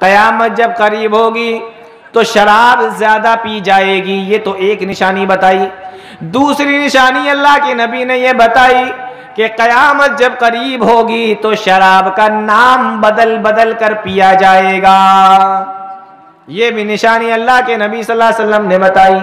क़यामत जब करीब होगी तो शराब ज्यादा पी जाएगी। ये तो एक निशानी बताई। दूसरी निशानी अल्लाह के नबी ने यह बताई कि क़यामत जब करीब होगी तो शराब का नाम बदल बदल कर पिया जाएगा। ये भी निशानी अल्लाह के नबी सल्लल्लाहु अलैहि वसल्लम ने बताई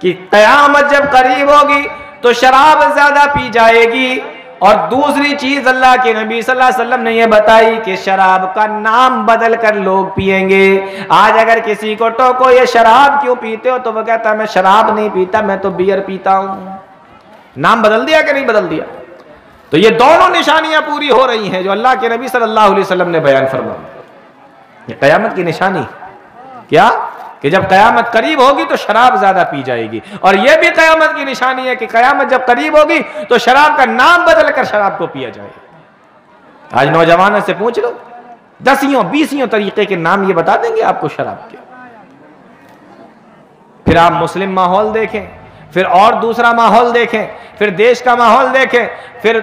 कि क़यामत जब करीब होगी तो शराब ज्यादा पी जाएगी। और दूसरी चीज अल्लाह के नबी सल्लल्लाहु अलैहि वसल्लम ने यह बताई कि शराब का नाम बदल कर लोग पिएंगे। आज अगर किसी को टोको ये शराब क्यों पीते हो, तो वो कहता है मैं शराब नहीं पीता, मैं तो बियर पीता हूं। नाम बदल दिया कि नहीं बदल दिया? तो ये दोनों निशानियां पूरी हो रही हैं जो अल्लाह के नबी सल्लल्लाहु अलैहि वसल्लम ने बयान फरमाई। क़यामत की निशानी क्या कि जब क़यामत करीब होगी तो शराब ज्यादा पी जाएगी। और यह भी क़यामत की निशानी है कि क़यामत जब करीब होगी तो शराब का नाम बदल कर शराब को पिया जाएगा। आज नौजवानों से पूछ लो, 10-20 तरीके के नाम ये बता देंगे आपको शराब के। फिर आप मुस्लिम माहौल देखें, फिर और दूसरा माहौल देखें, फिर देश का माहौल देखें, फिर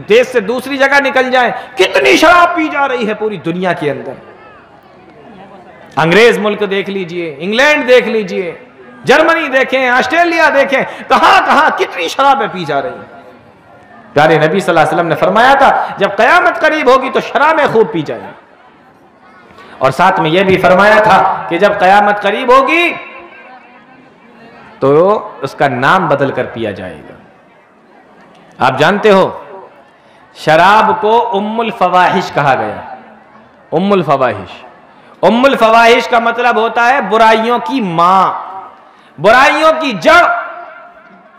देश से दूसरी जगह निकल जाएं, कितनी शराब पी जा रही है पूरी दुनिया के अंदर। अंग्रेज मुल्क देख लीजिए, इंग्लैंड देख लीजिए, जर्मनी देखें, ऑस्ट्रेलिया देखें, कहां कहां कितनी शराबें पी जा रही हैं। प्यारे नबी सल्लल्लाहु अलैहि वसल्लम ने फरमाया था जब क़यामत करीब होगी तो शराबें खूब पी जाएंगी। और साथ में यह भी फरमाया था कि जब क़यामत करीब होगी तो उसका नाम बदल कर पिया जाएगा। आप जानते हो शराब को उम्मुल फवाहिश कहा गया। उम्मुल फवाहिश, उम्मुल फवाहिश का मतलब होता है बुराइयों की मां, बुराइयों की जड़।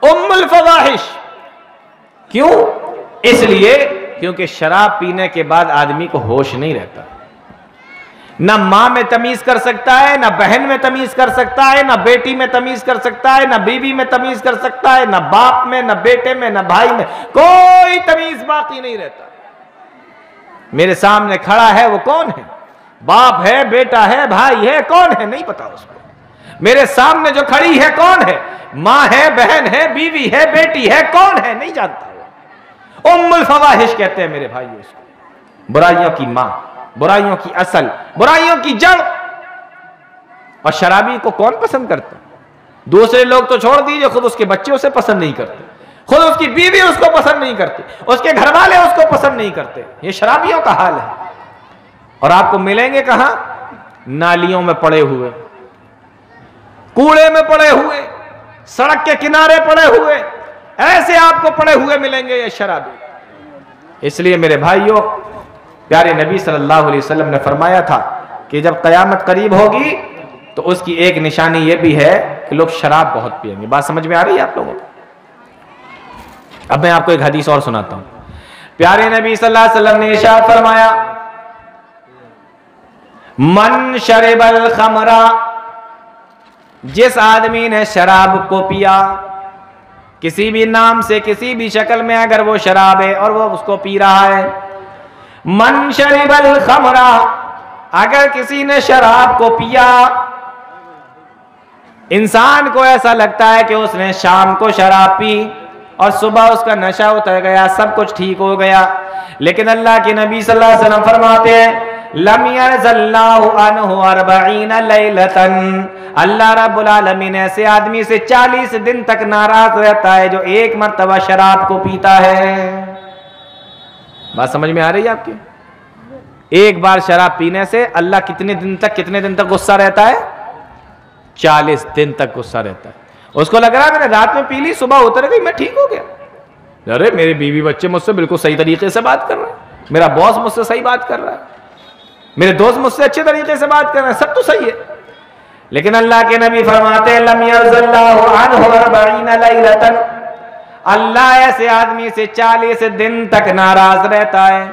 उम्मुल फवाहिश क्यों? इसलिए क्योंकि शराब पीने के बाद आदमी को होश नहीं रहता। ना मां में तमीज कर सकता है, ना बहन में तमीज कर सकता है, ना बेटी में तमीज कर सकता है, ना बीवी में तमीज कर सकता है, ना बाप में, ना बेटे में, ना भाई में, कोई तमीज बाकी नहीं रहता। मेरे सामने खड़ा है वो कौन है? बाप है, बेटा है, भाई है, कौन है नहीं पता उसको। मेरे सामने जो खड़ी है कौन है? मां है, बहन है, बीवी है, बेटी है, कौन है नहीं जानता वो। उम्मुल फवाहिश कहते हैं मेरे भाइयों इसको। बुराइयों की मां, बुराइयों की असल, बुराइयों की जड़। और शराबी को कौन पसंद करता? दूसरे लोग तो छोड़ दीजिए, खुद उसके बच्चे उसे पसंद नहीं करते, खुद उसकी बीवी उसको पसंद नहीं करती, उसके घर वाले उसको पसंद नहीं करते। ये शराबियों का हाल है। और आपको मिलेंगे कहां? नालियों में पड़े हुए, कूड़े में पड़े हुए, सड़क के किनारे पड़े हुए, ऐसे आपको पड़े हुए मिलेंगे ये शराबी। इसलिए मेरे भाइयों, प्यारे नबी सल्लल्लाहु अलैहि वसल्लम ने फरमाया था कि जब क़यामत करीब होगी तो उसकी एक निशानी यह भी है कि लोग शराब बहुत पिएंगे। बात समझ में आ रही है आप लोगों को? अब मैं आपको एक हदीस और सुनाता हूं। प्यारे नबी सल्लल्लाहु अलैहि वसल्लम ने इरशाद फरमाया, मन शरिबल खमरा, जिस आदमी ने शराब को पिया, किसी भी नाम से, किसी भी शक्ल में अगर वो शराब है और वो उसको पी रहा है, मन शरिबल खमरा, अगर किसी ने शराब को पिया, इंसान को ऐसा लगता है कि उसने शाम को शराब पी और सुबह उसका नशा उतर गया, सब कुछ ठीक हो गया। लेकिन अल्लाह के नबी सल्लल्लाहु अलैहि वसल्लम फरमाते हैं, लम यरज़ल्लाहु अन्हु 40 लैलतन, अल्लाह रब्बुल आलमीन ऐसे आदमी से 40 दिन तक नाराज रहता है जो एक मर्तबा शराब को पीता है। बात समझ में आ रही है आपकी? एक बार शराब पीने से अल्लाह कितने दिन तक गुस्सा रहता है? 40 दिन तक गुस्सा रहता है। उसको लग रहा है मैंने रात में पी ली, सुबह उतर गई, मैं ठीक हो गया। अरे मेरे बीवी बच्चे मुझसे बिल्कुल सही तरीके से बात कर रहे हैं, मेरा बॉस मुझसे सही बात कर रहा है, मेरे दोस्त मुझसे अच्छे तरीके से बात कर रहे हैं, सब तो सही है। लेकिन अल्लाह के नबी फरमाते हैं, लम यरज़ल्लाहु अन्हु 40 लैलतन, अल्लाह ऐसे आदमी से 40 दिन तक नाराज रहता है।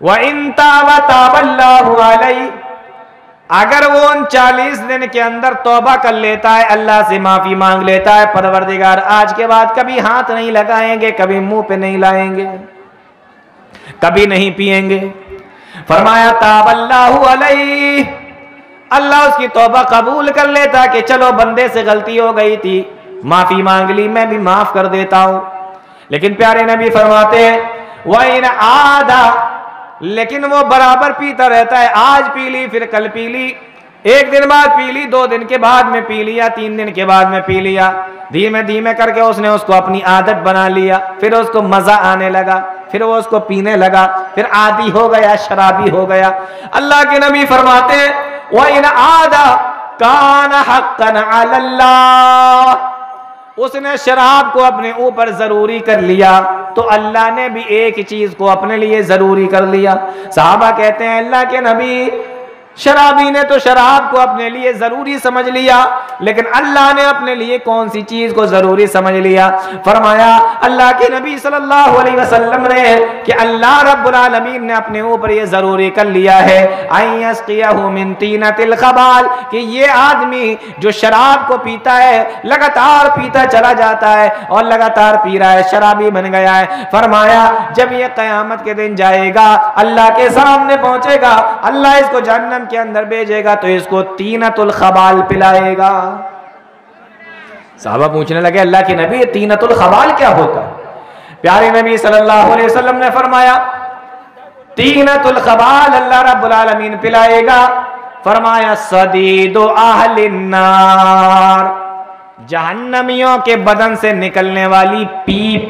व इन ताबा ताबल्लाहु अलैहि, अगर वो उन 40 दिन के अंदर तौबा कर लेता है, अल्लाह से माफी मांग लेता है, परवरदिगार आज के बाद कभी हाथ नहीं लगाएंगे, कभी मुंह पे नहीं लाएंगे, कभी नहीं पिएंगे, फरमाया ताबल्लाहु अलैहि, अल्लाह उसकी तौबा कबूल कर लेता कि चलो बंदे से गलती हो गई थी, माफी मांग ली, मैं भी माफ कर देता हूं। लेकिन प्यारे नबी फरमाते हैं, व इन आदा, लेकिन वो बराबर पीता रहता है। आज पी ली, फिर कल पी ली, एक दिन बाद पी ली, 2 दिन के बाद में पी लिया, 3 दिन के बाद में पी लिया। धीमे धीमे करके उसने उसको अपनी आदत बना लिया, फिर उसको मजा आने लगा, फिर वो उसको पीने लगा, फिर आदी हो गया, शराबी हो गया। अल्लाह के नबी फरमाते हैं व इन आदा कान हक्कन अलल्लाह, उसने शराब को अपने ऊपर जरूरी कर लिया तो अल्लाह ने भी एक चीज को अपने लिए जरूरी कर लिया। सहाबा कहते हैं अल्लाह के नबी, शराबी ने तो शराब को अपने लिए जरूरी समझ लिया, लेकिन अल्लाह ने अपने लिए कौन सी चीज को जरूरी समझ लिया? फरमाया अल्लाह के नबी सल्लल्लाहु अलैहि वसल्लम ने कि अल्लाह रब्बुल आलमीन ने अपने ऊपर ये जरूरी कर लिया है अयस्कियाहु मिन तीनतिल खबाल, कि ये आदमी जो शराब को पीता है, लगातार पीता चला जाता है और लगातार पी रहा है, शराबी बन गया है। फरमाया जब ये कयामत के दिन जाएगा, अल्लाह के सामने पहुंचेगा, अल्लाह इसको जहन्नम के अंदर भेजेगा तो इसको तीनतुल खबाल पिलाएगा। साहबा पूछने लगे अल्लाह के नबी, तीनतुल खबाल क्या होता है? प्यारे नबी सल्लल्लाहु अलैहि वसल्लम ने फरमाया तीनतुल खबाल अल्लाह रब्बुल आलमीन पिलाएगा। फरमाया सदीदु अहलिन नार, जहन्नमियों के बदन से निकलने वाली पीप,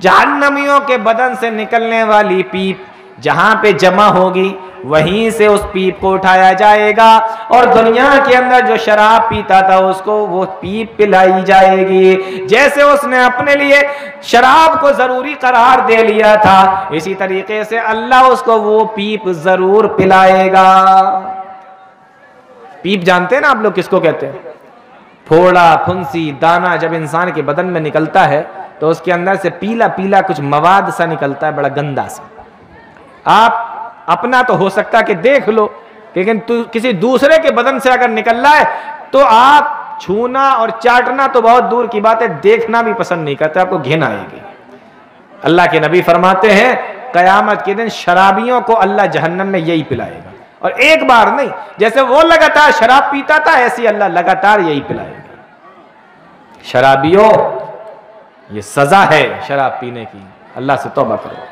जहन्नमियों के बदन से निकलने वाली पीप जहां पे जमा होगी वहीं से उस पीप को उठाया जाएगा और दुनिया के अंदर जो शराब पीता था उसको वो पीप पिलाई जाएगी। जैसे उसने अपने लिए शराब को जरूरी करार दे लिया था, इसी तरीके से अल्लाह उसको वो पीप जरूर पिलाएगा। पीप जानते हैं ना आप लोग किसको कहते हैं? फोड़ा, फुंसी, दाना जब इंसान के बदन में निकलता है तो उसके अंदर से पीला पीला कुछ मवाद सा निकलता है, बड़ा गंदा सा। आप अपना तो हो सकता कि देख लो, लेकिन किसी दूसरे के बदन से अगर निकल रहा है तो आप छूना और चाटना तो बहुत दूर की बात है, देखना भी पसंद नहीं करते, आपको घिन आएगी। अल्लाह के नबी फरमाते हैं कयामत के दिन शराबियों को अल्लाह जहन्नम में यही पिलाएगा, और एक बार नहीं, जैसे वो लगातार शराब पीता था ऐसी अल्लाह लगातार यही पिलाएगा। शराबियों, ये सजा है शराब पीने की, अल्लाह से तौबा करो।